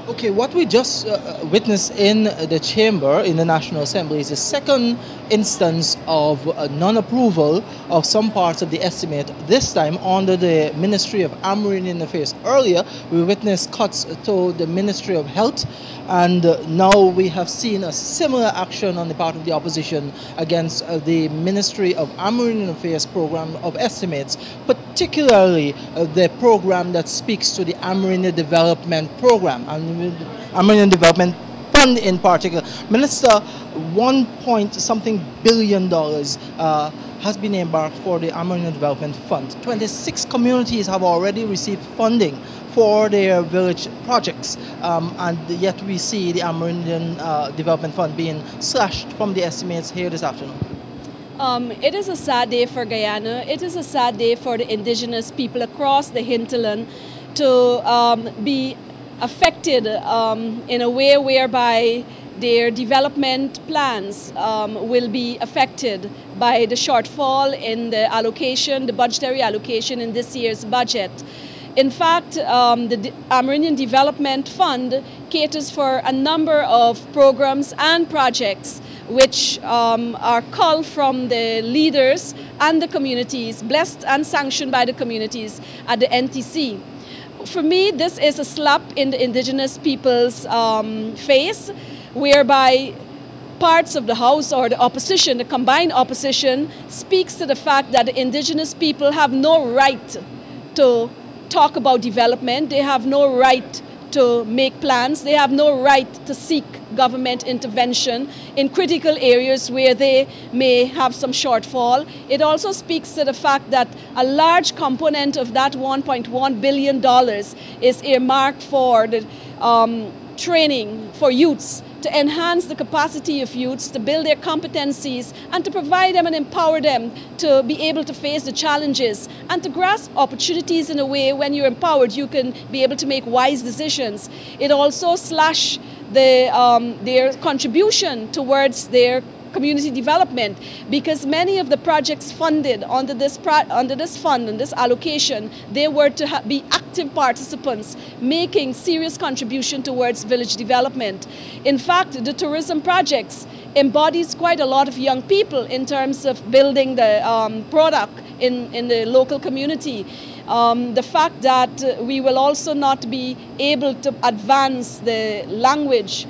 Okay, what we just witnessed in the chamber, in the National Assembly, is the second instance of non-approval of some parts of the estimate, this time under the Ministry of Amerindian Affairs. Earlier, we witnessed cuts to the Ministry of Health, and now we have seen a similar action on the part of the opposition against the Ministry of Amerindian Affairs program of estimates, particularly the program that speaks to the Amerindian Development Program and Amerindian Development Fund in particular. Minister, $1 billion has been embarked for the Amerindian Development Fund. 26 communities have already received funding for their village projects, and yet we see the Amerindian Development Fund being slashed from the estimates here this afternoon. It is a sad day for Guyana. It is a sad day for the indigenous people across the hinterland to be affected in a way whereby their development plans will be affected by the shortfall in the allocation, the budgetary allocation in this year's budget. In fact, the Amerindian Development Fund caters for a number of programs and projects which are called from the leaders and the communities, blessed and sanctioned by the communities at the NTC. For me, this is a slap in the indigenous people's face, whereby parts of the House or the opposition, the combined opposition, speaks to the fact that the indigenous people have no right to talk about development. They have no right to make plans. They have no right to seek government intervention in critical areas where they may have some shortfall. It also speaks to the fact that a large component of that $1.1 billion is earmarked for the training for youths, to enhance the capacity of youths, to build their competencies, and to provide them and empower them to be able to face the challenges and to grasp opportunities in a way when you're empowered, you can be able to make wise decisions. It also slashed their contribution towards their community development, because many of the projects funded under this fund and this allocation, they were to be active participants making serious contribution towards village development. In fact, the tourism projects embodies quite a lot of young people in terms of building the product in the local community. The fact that we will also not be able to advance the languages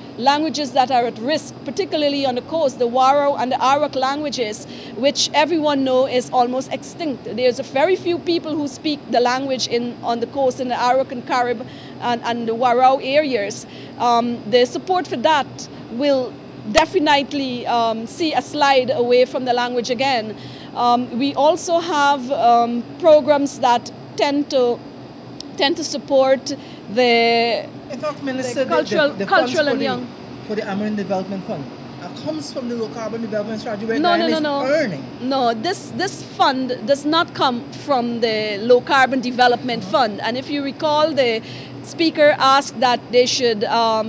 that are at risk, particularly on the coast, the Waro and the Arawak languages, which everyone knows is almost extinct. There's a very few people who speak the language on the coast in the Arawak and Carib and the Waro areas. The support for that will definitely see a slide away from the language again. We also have programs that tend to support the, in fact, Minister, the cultural and young. For the Amerindian Development Fund comes from the low carbon development strategy where Guyana is earning. No, this fund does not come from the low carbon development fund. And if you recall, the Speaker asked that they should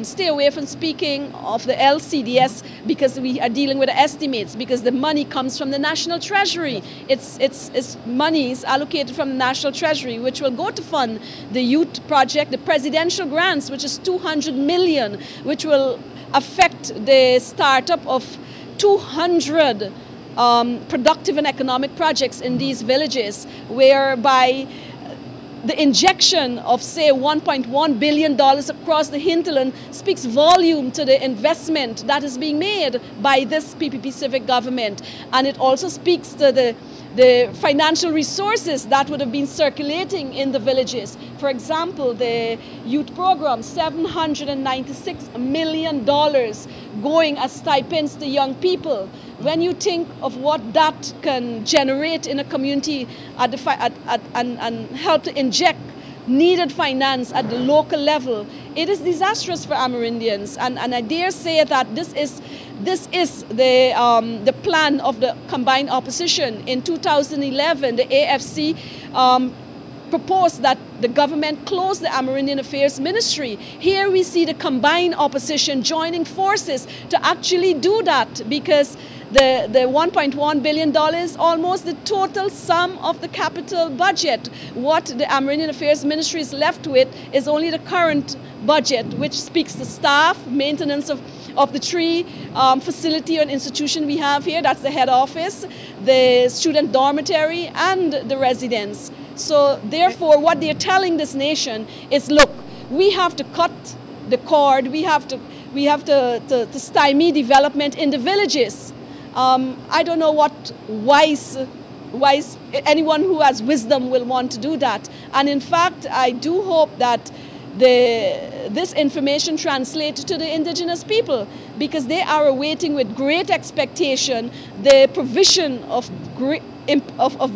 stay away from speaking of the LCDS because we are dealing with the estimates, because the money comes from the National Treasury. It's monies allocated from the National Treasury, which will go to fund the youth project, the presidential grants, which is $200 million, which will affect the startup of 200 productive and economic projects in these villages, whereby the injection of, say, $1.1 billion across the hinterland speaks volume to the investment that is being made by this PPP civic government. And it also speaks to the financial resources that would have been circulating in the villages. For example, the youth program, $796 million going as stipends to young people. When you think of what that can generate in a community and help to inject needed finance at the local level, it is disastrous for Amerindians. And I dare say that this is the plan of the combined opposition. In 2011, the AFC proposed that the government close the Amerindian Affairs Ministry. Here we see the combined opposition joining forces to actually do that, because the $1.1 billion, almost the total sum of the capital budget. What the Amerindian Affairs Ministry is left with is only the current budget, which speaks to staff, maintenance of the three facility and institution we have here. That's the head office, the student dormitory, and the residence. So therefore, what they're telling this nation is, look, we have to cut the cord. We have to stymie development in the villages. I don't know what wise anyone who has wisdom will want to do that. And in fact, I do hope that this information translates to the indigenous people, because they are awaiting with great expectation the provision of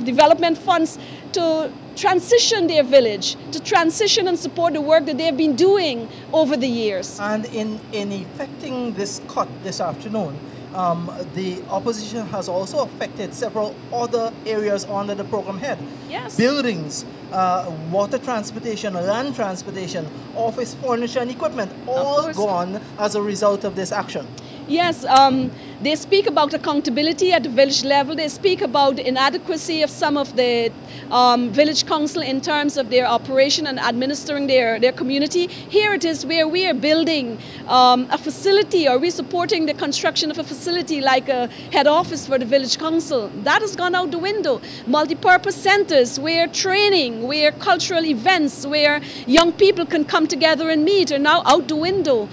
development funds to transition their village, to transition and support the work that they've been doing over the years. And in effecting this cut this afternoon, the opposition has also affected several other areas under the program head. Yes. Buildings, water transportation, land transportation, office furniture and equipment, all gone as a result of this action. Yes, they speak about accountability at the village level. They speak about the inadequacy of some of the village council in terms of their operation and administering their community. Here it is where we are building a facility, or we're supporting the construction of a facility like a head office for the village council. That has gone out the window. Multi-purpose centers, where training, where cultural events, where young people can come together and meet, are now out the window.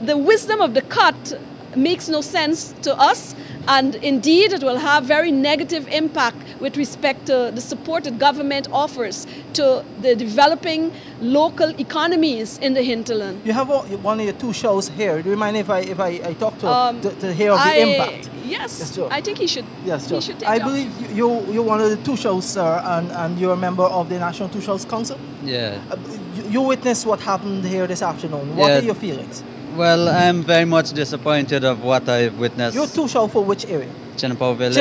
The wisdom of the cut makes no sense to us, and indeed it will have very negative impact with respect to the support that government offers to the developing local economies in the hinterland. You have one of your two shows here. Do you mind if I talk to hear of the impact? Yes, I think he should. Yes, he should take I off. believe you're one of the two shows, sir, and you're a member of the National Two Shows Council. Yeah. You witnessed what happened here this afternoon. What are your feelings? Well, I'm very much disappointed of what I've witnessed. You're two show for which area? Chinapau Village,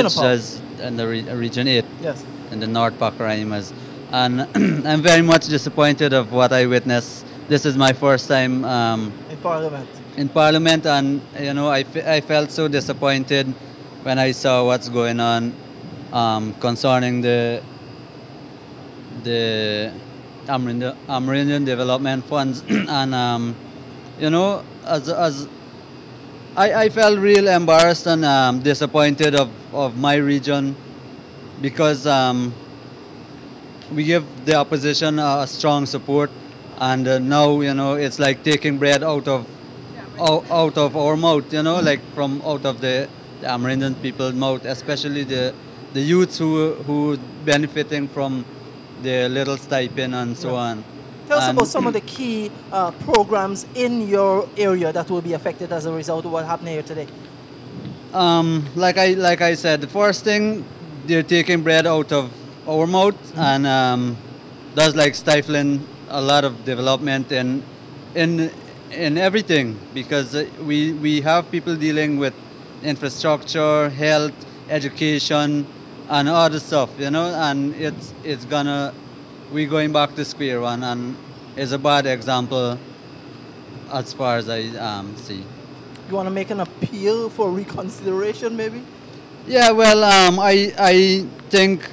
in the region 8, yes, in the North Pakaraimas. And I'm very much disappointed of what I witnessed. This is my first time in Parliament. In Parliament, and you know, I felt so disappointed when I saw what's going on concerning the Amerindian Development Funds, and you know, as I felt real embarrassed and disappointed of my region, because we give the opposition a strong support, and now, you know, it's like taking bread out of our mouth, you know, like from out of the Amerindian people's mouth, especially the youths who benefiting from the little stipend and so on. Tell us about some of the key programs in your area that will be affected as a result of what happened here today. Like I said, the first thing, they're taking bread out of our mouth, and that's like stifling a lot of development in everything, because we have people dealing with infrastructure, health, education, and other stuff, you know, and we're going back to square one, and it's a bad example as far as I see. You want to make an appeal for reconsideration, maybe? Yeah, well, I think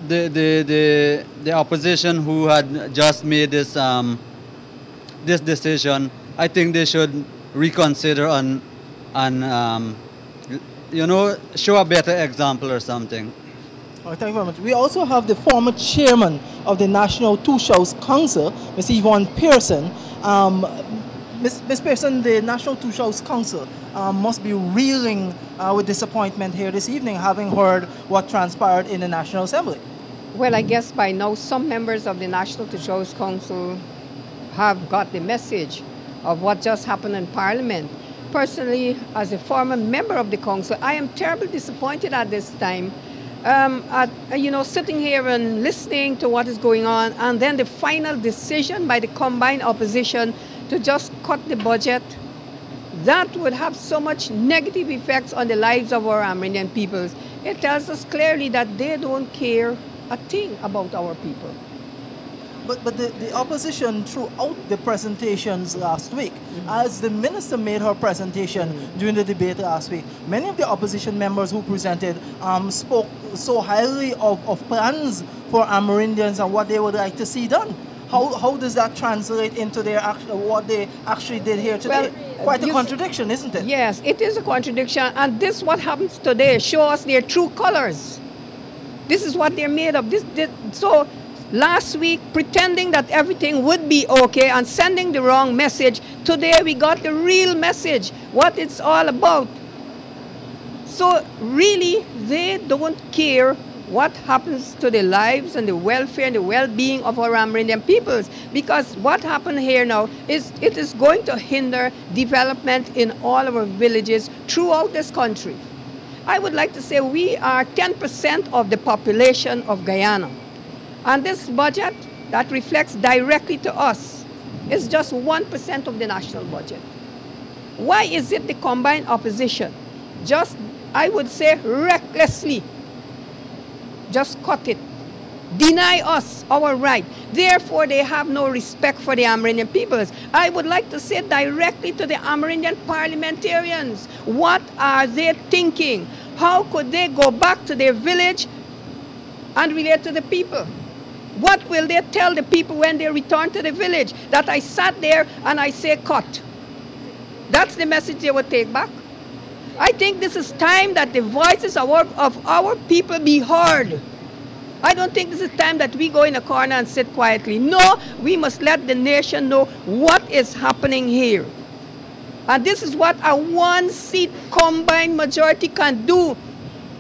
the opposition who had just made this decision, I think they should reconsider and you know, show a better example or something. Oh, thank you very much. We also have the former chairman of the National Two Shows Council, Ms. Yvonne Pearson. Ms. Pearson, the National Two Shows Council must be reeling with disappointment here this evening, having heard what transpired in the National Assembly. Well, I guess by now some members of the National Two Shows Council have got the message of what just happened in Parliament. Personally, as a former member of the council, I am terribly disappointed at this time. You know, sitting here and listening to what is going on, and then the final decision by the combined opposition to just cut the budget, that would have so much negative effects on the lives of our Amerindian peoples. It tells us clearly that they don't care a thing about our people. But the opposition throughout the presentations last week, as the minister made her presentation during the debate last week, many of the opposition members who presented spoke so highly of plans for Amerindians and what they would like to see done. How does that translate into their what they actually did here today? Well, quite a contradiction, isn't it? Yes, it is a contradiction, and this what happens today shows their true colors. This is what they're made of. So last week, pretending that everything would be okay and sending the wrong message, today we got the real message, what it's all about. So really, they don't care what happens to the lives and the welfare and the well-being of our Amerindian peoples, because what happened here now is it is going to hinder development in all of our villages throughout this country. I would like to say we are 10% of the population of Guyana. And this budget that reflects directly to us is just 1% of the national budget. Why is it the combined opposition just, I would say, recklessly just cut it, deny us our right? Therefore, they have no respect for the Amerindian peoples. I would like to say directly to the Amerindian parliamentarians, what are they thinking? How could they go back to their village and relate to the people? What will they tell the people when they return to the village? That I sat there and I say cut. That's the message they would take back. I think this is time that the voices of our people be heard. I don't think this is time that we go in a corner and sit quietly. No, we must let the nation know what is happening here. And this is what a one-seat combined majority can do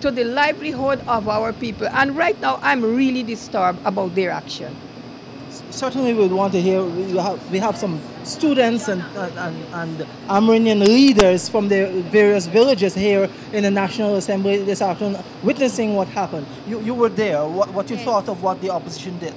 to the livelihood of our people. And right now, I'm really disturbed about their action. Certainly we would want to hear, we have some students and Amerindian leaders from the various villages here in the National Assembly this afternoon witnessing what happened. You were there. What you thought of what the opposition did?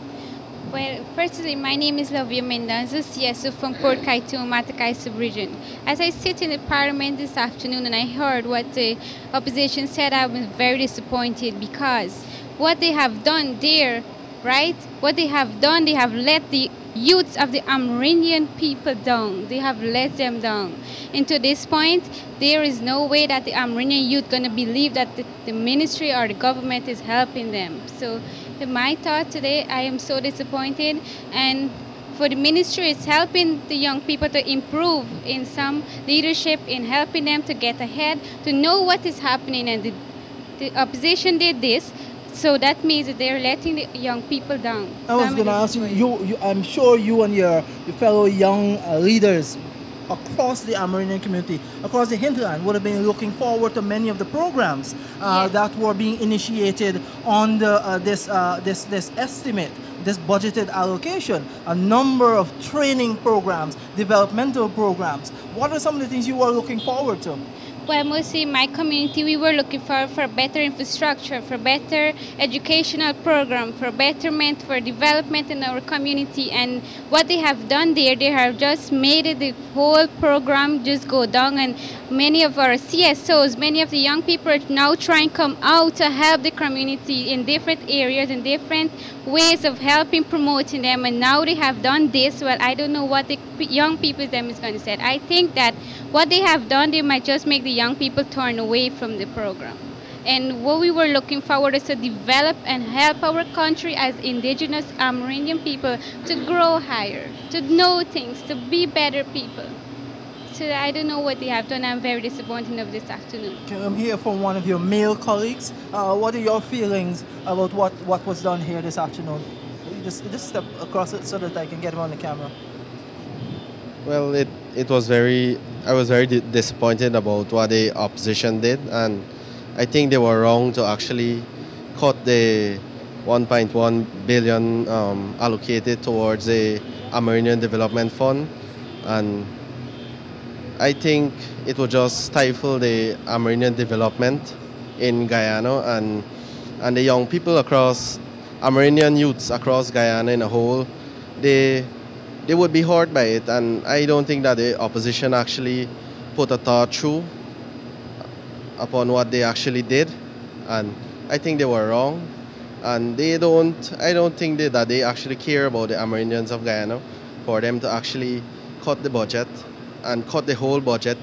Well, firstly, my name is Lavia Mendanza, CSO from Port Kaituma, Matakai sub-region. As I sit in the parliament this afternoon and I heard what the opposition said, I was very disappointed because what they have done there, right? What they have done, they have let the youths of the Amerindian people down. They have let them down. And to this point, there is no way that the Amerindian youth going to believe that the ministry or the government is helping them. So my thought today, I am so disappointed. And for the ministry, it's helping the young people to improve in some leadership, in helping them to get ahead, to know what is happening. And the opposition did this. So that means that they're letting the young people down. I was going to ask you, I'm sure you and your fellow young leaders across the Amerindian community, across the hinterland, would have been looking forward to many of the programs that were being initiated on this estimate, this budgeted allocation, a number of training programs, developmental programs. What are some of the things you were looking forward to? Well, mostly in my community, we were looking for better infrastructure, for better educational program, for betterment, for development in our community. And what they have done there, they have just made it, the whole program just go down. And many of our CSOs, many of the young people are now trying to come out to help the community in different areas, in different ways of helping, promoting them. And now they have done this. Well, I don't know what the young people them is going to say. I think that what they have done, they might just make the young people turn away from the program. And what we were looking forward is to develop and help our country as indigenous Amerindian people to grow higher, to know things, to be better people. So I don't know what they have done. I'm very disappointed of this afternoon. I'm here from one of your male colleagues. What are your feelings about what was done here this afternoon? Just step across it so that I can get him on the camera. Well, it was I was very disappointed about what the opposition did, and I think they were wrong to actually cut the 1.1 billion allocated towards the Amerindian Development Fund, and I think it would just stifle the Amerindian development in Guyana, and the young people across, Amerindian youths across Guyana in a whole, they would be hurt by it, and I don't think that the opposition actually put a thought through upon what they actually did, and I think they were wrong. And I don't think that they actually care about the Amerindians of Guyana for them to actually cut the budget and cut the whole budget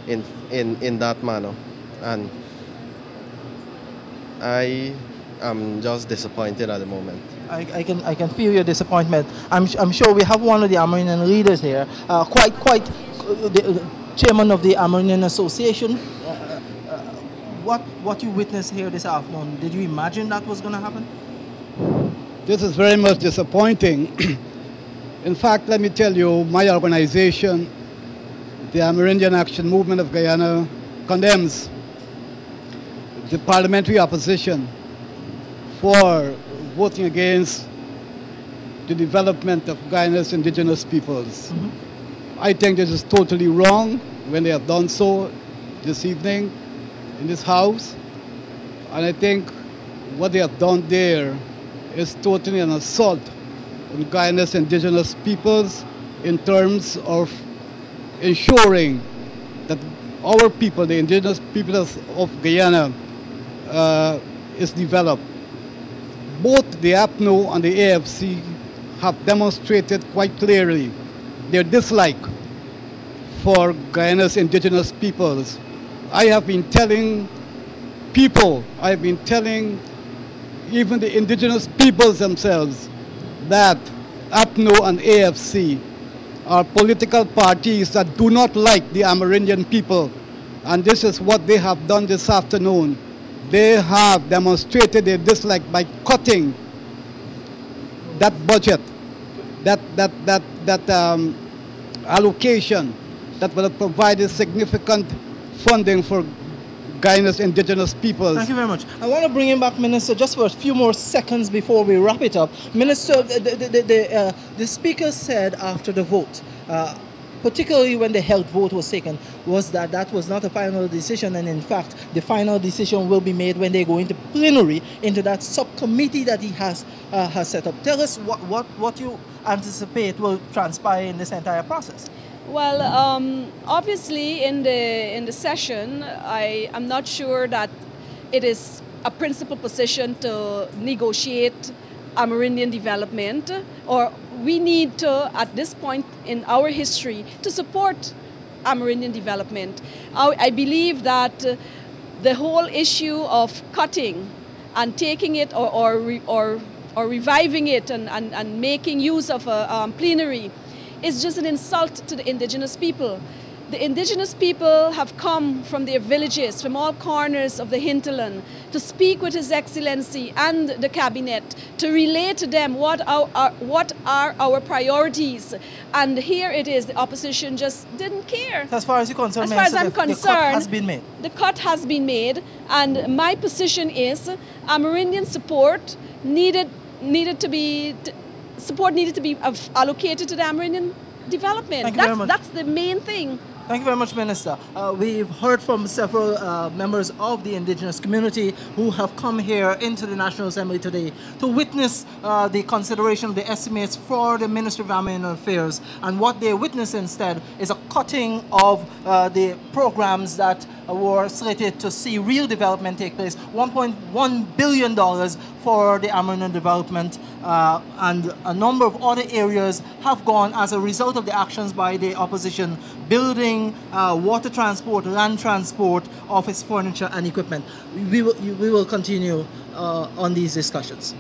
in that manner. And I am just disappointed at the moment. I can feel your disappointment. I'm sure we have one of the Amerindian leaders here, the chairman of the Amerindian Association. What you witnessed here this afternoon, did you imagine that was going to happen? This is very much disappointing. In fact, let me tell you, my organization, the Amerindian Action Movement of Guyana, condemns the parliamentary opposition for voting against the development of Guyana's indigenous peoples. I think this is totally wrong when they have done so this evening in this house. And I think what they have done there is totally an assault on Guyana's indigenous peoples in terms of ensuring that our people, the indigenous peoples of Guyana, is developed. Both the APNU and the AFC have demonstrated quite clearly their dislike for Guyana's indigenous peoples. I have been telling even the indigenous peoples themselves that APNU and AFC are political parties that do not like the Amerindian people. And this is what they have done this afternoon. They have demonstrated their dislike by cutting that budget, that allocation that will have provided significant funding for Guyana's indigenous peoples. Thank you very much. I want to bring him back, Minister, just for a few more seconds before we wrap it up. Minister, the Speaker said after the vote, particularly when the health vote was taken, was that that was not a final decision, and in fact, the final decision will be made when they go into plenary, into that subcommittee that he has set up. Tell us what you anticipate will transpire in this entire process. Well, obviously in the session, I am not sure that it is a principal position to negotiate Amerindian development, or we need to, at this point in our history, to support Amerindian development. I believe that the whole issue of cutting and taking it or reviving it and making use of a plenary is just an insult to the indigenous people. The indigenous people have come from their villages, from all corners of the hinterland, to speak with His Excellency and the Cabinet, to relay to them what are our priorities. And here it is, the opposition just didn't care. So as far as you're concerned, as far as I'm concerned, the cut has been made. The cut has been made, and my position is Amerindian support needed to be allocated to the Amerindian development. That's the main thing. Thank you very much, Minister. We've heard from several members of the indigenous community who have come here into the National Assembly today to witness the consideration of the estimates for the Ministry of Amerindian Affairs. And what they witness instead is a cutting of the programs that were slated to see real development take place. $1.1 billion for the Amerindian development, and a number of other areas have gone as a result of the actions by the opposition, building, water transport, land transport, office furniture and equipment. We will continue on these discussions.